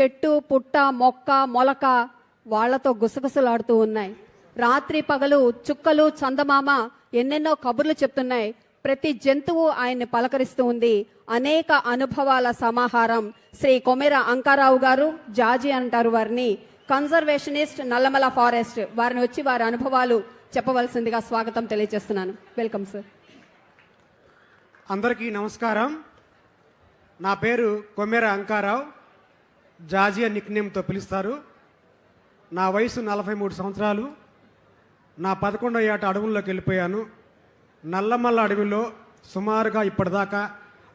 చెట్టు పుట్ట మొక్క మొలక వాళ్లతో గుసగుసలాడుతూ ఉన్నాయి. రాత్రి పగలు చుక్కలు చందమామ ఎన్నెన్నో కబుర్లు చెప్తున్నాయి. ప్రతి జంతువు ఆయన్ని పలకరిస్తూ ఉంది. అనేక అనుభవాల సమాహారం శ్రీ కొమెర అంకారావు గారు, జాజీ అంటారు వారిని, కన్జర్వేషనిస్ట్, నల్లమల ఫారెస్ట్. వారిని వచ్చి వారి అనుభవాలు చెప్పవలసిందిగా స్వాగతం తెలియజేస్తున్నాను. Welcome sir. అందరికీ నమస్కారం. నా పేరు కొమెర అంకారావు, జాజీ అని నిక్నేమ్తో పిలుస్తారు. నా వయసు 43 సంవత్సరాలు. నా 11వ ఏట అడవుల్లోకి వెళ్ళిపోయాను. నల్లమల్ల అడవిలో సుమారుగా ఇప్పటిదాకా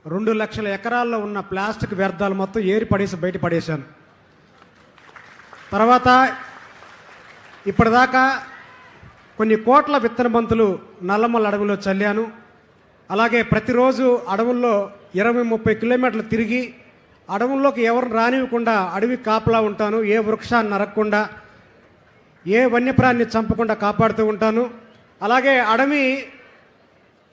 2 లక్షల ఎకరాల్లో ఉన్న ప్లాస్టిక్ వ్యర్థాలు మొత్తం ఏరి పడేసి బయట పడేశాను. తర్వాత ఇప్పటిదాకా కొన్ని కోట్ల విత్తన బంతులు నల్లమల్ల అడవిలో చల్లాను. అలాగే ప్రతిరోజు అడవుల్లో 20-30 కిలోమీటర్లు తిరిగి అడవుల్లోకి ఎవరు రానివ్వకుండా అడవి కాపలా ఉంటాను. ఏ వృక్షాన్ని నరకకుండా, ఏ వన్యప్రాణిని చంపకుండా కాపాడుతూ ఉంటాను. అలాగే అడవి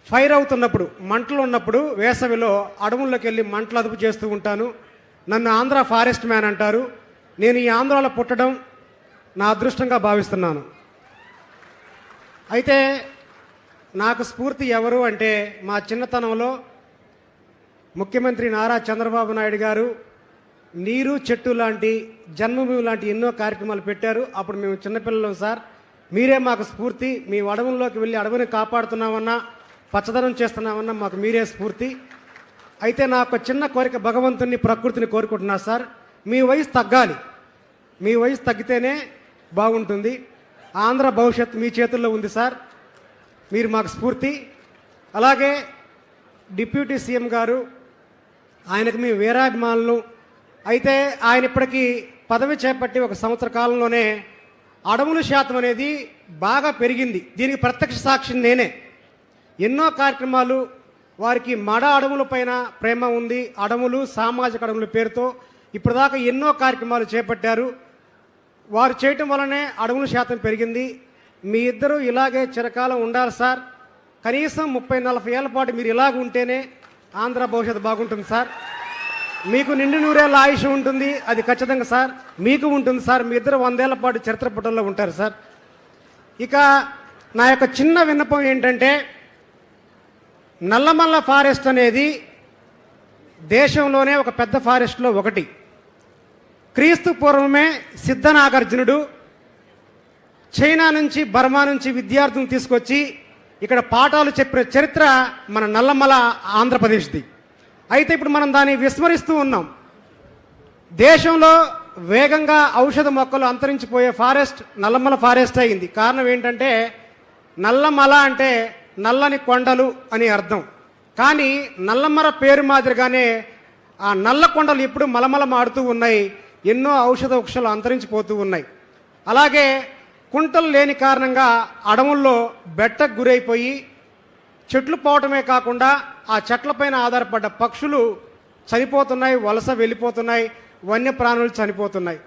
ఫైర్ అవుతున్నప్పుడు, మంటలు ఉన్నప్పుడు వేసవిలో అడవుల్లోకి వెళ్ళి మంటలు అదుపు చేస్తూ ఉంటాను. నన్ను ఆంధ్ర ఫారెస్ట్ మ్యాన్ అంటారు. నేను ఈ ఆంధ్రాలో పుట్టడం నా అదృష్టంగా భావిస్తున్నాను. అయితే నాకు స్ఫూర్తి ఎవరు అంటే, మా చిన్నతనంలో ముఖ్యమంత్రి నారా చంద్రబాబు నాయుడు గారు నీరు చెట్టు లాంటి, జన్మభూమి లాంటి ఎన్నో కార్యక్రమాలు పెట్టారు. అప్పుడు మేము చిన్నపిల్లలం సార్. మీరే మాకు స్ఫూర్తి. మీ అడవుల్లోకి వెళ్ళి అడవిని కాపాడుతున్నామన్నా, పచ్చదనం చేస్తున్నామన్నా మాకు మీరే స్ఫూర్తి. అయితే నాకు చిన్న కోరిక, భగవంతుని ప్రకృతిని కోరుకుంటున్నా సార్. మీ వయసు తగ్గాలి. మీ వయసు తగ్గితేనే బాగుంటుంది. ఆంధ్ర భవిష్యత్తు మీ చేతుల్లో ఉంది సార్. మీరు మాకు స్ఫూర్తి. అలాగే డిప్యూటీ సీఎం గారు, ఆయనకు మేము వీరాభిమానులు. అయితే ఆయన ఇప్పటికీ పదవి చేపట్టి 1 సంవత్సర కాలంలోనే అడవుల శాతం అనేది బాగా పెరిగింది. దీనికి ప్రత్యక్ష సాక్షి నేనే. ఎన్నో కార్యక్రమాలు, వారికి మడ అడవుల పైన ప్రేమ ఉంది. అడవులు, సామాజిక అడవుల పేరుతో ఇప్పటిదాకా ఎన్నో కార్యక్రమాలు చేపట్టారు. వారు చేయటం వల్లనే అడవుల శాతం పెరిగింది. మీ ఇద్దరు ఇలాగే చిరకాలం ఉండాలి సార్. కనీసం 30-40 ఏళ్ల పాటు మీరు ఇలాగ ఉంటేనే ఆంధ్ర భవిష్యత్తు బాగుంటుంది సార్. మీకు నిండు నూరేళ్ళ ఆయుష్ ఉంటుంది, అది ఖచ్చితంగా సార్. మీకు ఉంటుంది సార్. మీ ఇద్దరు 100 ఏళ్ల పాటు చరిత్ర పుటల్లో ఉంటారు సార్. ఇక నా యొక్క చిన్న విన్నపం ఏంటంటే, నల్లమల్ల ఫారెస్ట్ అనేది దేశంలోనే ఒక పెద్ద ఫారెస్ట్లో ఒకటి. క్రీస్తు పూర్వమే సిద్ధనాగార్జునుడు చైనా నుంచి, బర్మా నుంచి విద్యార్థులను తీసుకొచ్చి ఇక్కడ పాఠాలు చెప్పిన చరిత్ర మన నల్లమల ఆంధ్రప్రదేశ్ది. అయితే ఇప్పుడు మనం దాన్ని విస్మరిస్తూ ఉన్నాం. దేశంలో వేగంగా ఔషధ మొక్కలు అంతరించిపోయే ఫారెస్ట్ నల్లమల ఫారెస్ట్ అయింది. కారణం ఏంటంటే, నల్లమల అంటే నల్లని కొండలు అని అర్థం. కానీ నల్లమల పేరు మాదిరిగానే ఆ నల్ల కొండలు ఇప్పుడు మలమలమాడుతూ ఉన్నాయి. ఎన్నో ఔషధ వృక్షాలు అంతరించిపోతూ ఉన్నాయి. అలాగే కుంటలు లేని కారణంగా అడవుల్లో బెట్టకు గురైపోయి చెట్లు పోవటమే కాకుండా ఆ చెట్లపైన ఆధారపడ్డ పక్షులు చనిపోతున్నాయి, వలస వెళ్ళిపోతున్నాయి, వన్యప్రాణులు చనిపోతున్నాయి.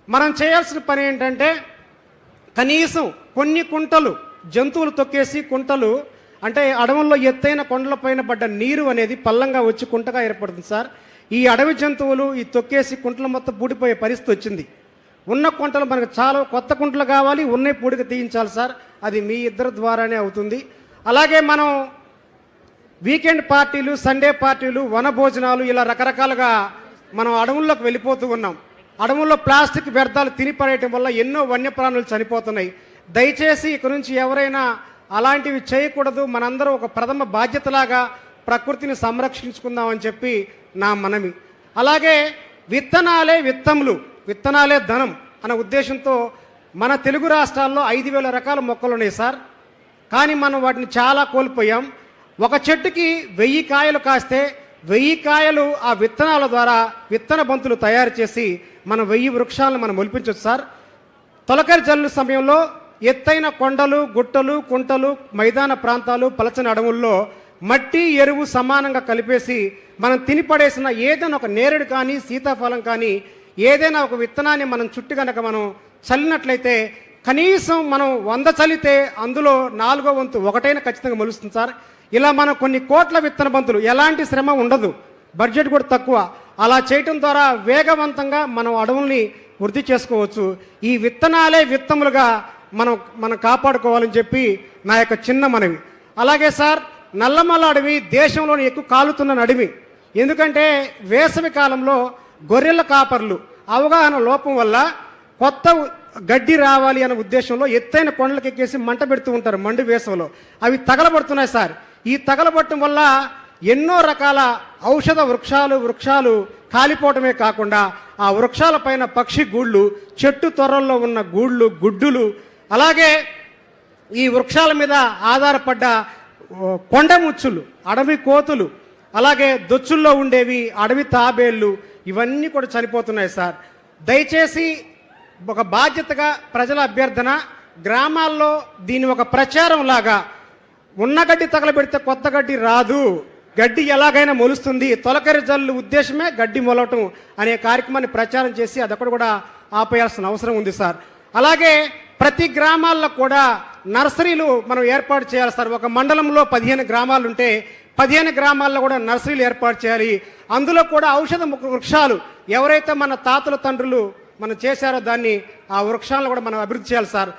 మనం చేయాల్సిన పని ఏంటంటే, కనీసం కొన్ని కుంటలు, జంతువులు తొక్కేసి కుంటలు అంటే అడవుల్లో ఎత్తైన కొండలపైన పడ్డ నీరు అనేది పల్లంగా వచ్చి కుంటగా ఏర్పడుతుంది సార్. ఈ అడవి జంతువులు ఈ తొక్కేసి కుంటలు మొత్తం పూడిపోయే పరిస్థితి వచ్చింది. ఉన్న కుంటలు మనకు చాలా కొత్త కుంటలు కావాలి, ఉన్న పూడిక తీయించాలి సార్. అది మీ ఇద్దరి ద్వారానే అవుతుంది. అలాగే మనం వీకెండ్ పార్టీలు, సండే పార్టీలు, వన భోజనాలు, ఇలా రకరకాలుగా మనం అడవుల్లోకి వెళ్ళిపోతూ ఉన్నాం. అడవుల్లో ప్లాస్టిక్ వ్యర్థాలు తినిపడేయటం వల్ల ఎన్నో వన్యప్రాణులు చనిపోతున్నాయి. దయచేసి ఇక నుంచి ఎవరైనా అలాంటివి చేయకూడదు. మనందరం ఒక ప్రథమ బాధ్యతలాగా ప్రకృతిని సంరక్షించుకుందామని చెప్పి నా మనవి. అలాగే విత్తనాలే విత్తములు, విత్తనాలే ధనం అన్న ఉద్దేశంతో మన తెలుగు రాష్ట్రాల్లో 5,000 రకాల మొక్కలు ఉన్నాయి సార్. కానీ మనం వాటిని చాలా కోల్పోయాం. ఒక చెట్టుకి 1000 కాయలు కాస్తే 1000 కాయలు ఆ విత్తనాల ద్వారా విత్తన బంతులు తయారు చేసి మనం 1000 వృక్షాలను మనం మొలిపించవచ్చు సార్. తొలకరి జల్లు సమయంలో ఎత్తైన కొండలు, గుట్టలు, కుంటలు, మైదాన ప్రాంతాలు, పలచని అడవుల్లో మట్టి, ఎరువు సమానంగా కలిపేసి మనం తినిపడేసిన ఏదైనా ఒక నేరేడు కానీ, సీతాఫలం కానీ, ఏదైనా ఒక విత్తనాన్ని మనం చుట్టూ కనుక మనం చల్లినట్లయితే కనీసం మనం 100 చల్లితే అందులో 4వ వంతు ఒకటైనా ఖచ్చితంగా మొలుస్తుంది సార్. ఇలా మనం కొన్ని కోట్ల విత్తన బంతులు, ఎలాంటి శ్రమ ఉండదు, బడ్జెట్ కూడా తక్కువ, అలా చేయటం ద్వారా వేగవంతంగా మనం అడవుల్ని వృద్ధి చేసుకోవచ్చు. ఈ విత్తనాలే విత్తములుగా మనం కాపాడుకోవాలని చెప్పి నా యొక్క చిన్న మనవి. అలాగే సార్, నల్లమల్ల అడవి దేశంలోని ఎక్కువ కాలుతున్న అడవి. ఎందుకంటే వేసవి కాలంలో గొర్రెల కాపర్లు అవగాహన లోపం వల్ల కొత్త గడ్డి రావాలి అనే ఉద్దేశంలో ఎత్తైన కొండలకు ఎక్కేసి మంట పెడుతూ ఉంటారు మండు వేసవిలో. అవి తగలబడుతున్నాయి సార్. ఈ తగలబట్టడం వల్ల ఎన్నో రకాల ఔషధ వృక్షాలు కాలిపోవటమే కాకుండా ఆ వృక్షాల పైన పక్షి గూళ్ళు, చెట్టు తొర్రల్లో ఉన్న గుడ్డులు, అలాగే ఈ వృక్షాల మీద ఆధారపడ్డ కొండ ముచ్చులు, అడవి కోతులు, అలాగే దొచ్చుల్లో ఉండేవి అడవి తాబేళ్ళు, ఇవన్నీ కూడా చనిపోతున్నాయి సార్. దయచేసి ఒక బాధ్యతగా ప్రజల అభ్యర్థన, గ్రామాల్లో దీని ఒక ప్రచారం లాగా, ఉన్న గడ్డి తగలబెడితే కొత్త గడ్డి రాదు, గడ్డి ఎలాగైనా మొలుస్తుంది, తొలకరి జల్లు ఉద్దేశమే గడ్డి మొలవటం అనే కార్యక్రమాన్ని ప్రచారం చేసి అదొకటి కూడా ఆపేయాల్సిన అవసరం ఉంది సార్. అలాగే ప్రతి గ్రామాల్లో కూడా నర్సరీలు మనం ఏర్పాటు చేయాలి సార్. ఒక మండలంలో 15 గ్రామాలు ఉంటే 15 గ్రామాల్లో కూడా నర్సరీలు ఏర్పాటు చేయాలి. అందులో కూడా ఔషధ వృక్షాలు ఎవరైతే మన తాతల తండ్రులు మనం చేశారో దాన్ని ఆ వృక్షాలను కూడా మనం అభివృద్ధి చేయాలి సార్.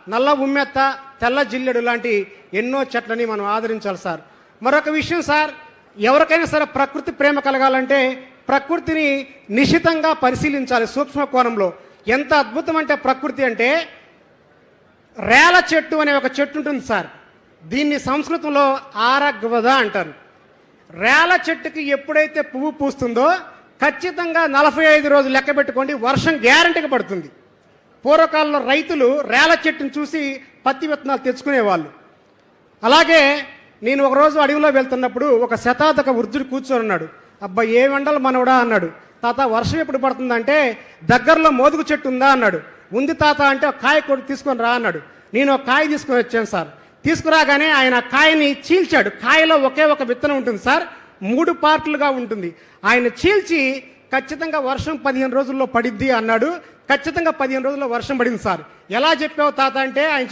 నల్ల ఉమ్మెత్త, తెల్ల జిల్లెడు లాంటి ఎన్నో చెట్లని మనం ఆదరించాలి సార్. మరొక విషయం సార్, ఎవరికైనా సరే ప్రకృతి ప్రేమ కలగాలంటే ప్రకృతిని నిశితంగా పరిశీలించాలి సూక్ష్మ కోణంలో. ఎంత అద్భుతం అంటే ప్రకృతి అంటే, రేల చెట్టు అనే ఒక చెట్టు ఉంటుంది సార్. దీన్ని సంస్కృతంలో ఆరగ్వద అంటారు. రేల చెట్టుకి ఎప్పుడైతే పువ్వు పూస్తుందో ఖచ్చితంగా 45 రోజులు లెక్క పెట్టుకోండి, వర్షం గ్యారంటీగా పడుతుంది. పూర్వకాలంలో రైతులు రేల చెట్టును చూసి పత్తి విత్తనాలు తెచ్చుకునేవాళ్ళు. అలాగే నేను ఒకరోజు అడవిలో వెళ్తున్నప్పుడు ఒక శతాధిక వృద్ధుడు కూర్చొని ఉన్నాడు. అబ్బా ఏ వండలు మనవడా అన్నాడు. తాత వర్షం ఎప్పుడు పడుతుందంటే దగ్గరలో మోదుగు చెట్టు ఉందా అన్నాడు. ఉంది తాత అంటే ఒక కాయ కొట్టి తీసుకొని రా అన్నాడు. నేను ఒక కాయ తీసుకొని వచ్చాను సార్. తీసుకురాగానే ఆయన కాయని చీల్చాడు. కాయలో ఒకే ఒక విత్తనం ఉంటుంది సార్, 3 పార్ట్లుగా ఉంటుంది. ఆయన చీల్చి ఖచ్చితంగా వర్షం 15 రోజుల్లో పడిద్ది అన్నాడు. ఖచ్చితంగా 15 రోజుల్లో వర్షం పడింది సార్. ఎలా చెప్పావు తాత అంటే ఆయన